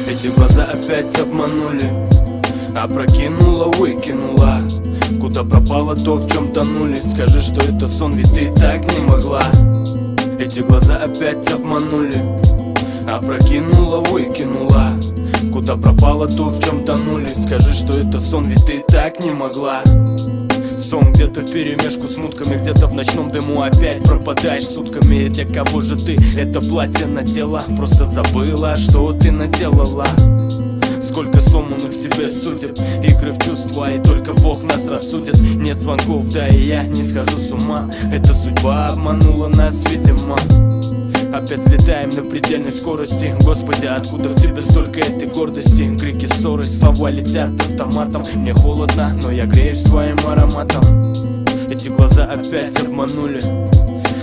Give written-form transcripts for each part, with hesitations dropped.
Эти глаза опять обманули, опрокинула, выкинула. Куда пропало то, в чем тонули? Скажи, что это сон, ведь ты так не могла. Эти глаза опять обманули, опрокинула, выкинула. Куда пропало то, в чем тонули? Скажи, что это сон, ведь ты так не могла. Сон где-то вперемешку с мутками, где-то в ночном дыму опять пропадаешь сутками. И для кого же ты это платье надела? Просто забыла, что ты наделала. Сколько сломанных в тебе судеб, игры в чувства, и только Бог нас рассудит. Нет звонков, да и я не схожу с ума. Эта судьба обманула нас, видимо. Опять взлетаем на предельной скорости. Господи, откуда в тебе столько этой гордости? Крики, ссоры, слова летят автоматом. Мне холодно, но я греюсь твоим ароматом. Эти глаза опять обманули,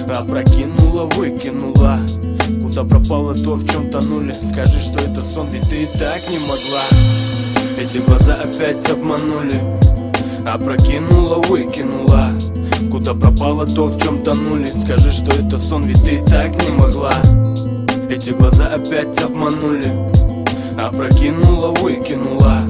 опрокинула, выкинула. Куда пропало то, в чем тонули? Скажи, что это сон, ведь ты так не могла. Эти глаза опять обманули, опрокинула, выкинула. Куда пропало то, в чем тонули? Скажи, что это сон, ведь ты так не могла. Эти глаза опять обманули, опрокинула, выкинула.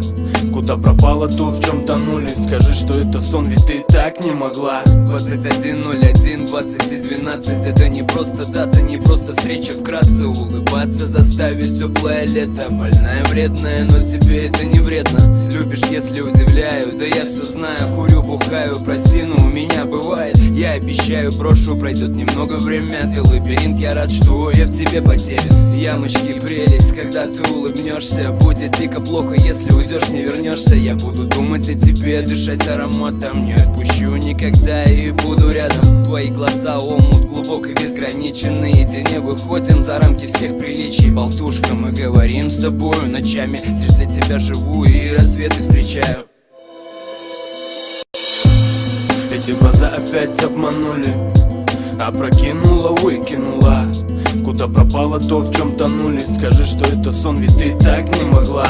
Куда пропало то, в чем тонули? Скажи, что это сон, ведь ты так не могла. 21:01, 20:12. Это не просто дата, не просто встреча. Вкратце улыбаться заставит теплое лето. Больная, вредная, но тебе это не вредно. Любишь, если удивляю, да я все знаю. Курю, бухаю, прости, но у меня бывает. Я обещаю, брошу, пройдет немного время. Ты лабиринт, я рад, что я в тебе потерян. Ямочки, прелесть, когда ты улыбнешься. Будет дико плохо, если уйдешь, не вернешься. Я буду думать о тебе, дышать ароматом. Не отпущу никогда и буду рядом. Твои глаза омут глубок и безграничен. Наедине выходим за рамки всех приличий. Болтушка, мы говорим с тобою ночами. Лишь для тебя живу и рассветы встречаю. Эти глаза опять обманули, опрокинула, выкинула. Куда пропало то, в чем тонули? Скажи, что это сон, ведь ты так не могла.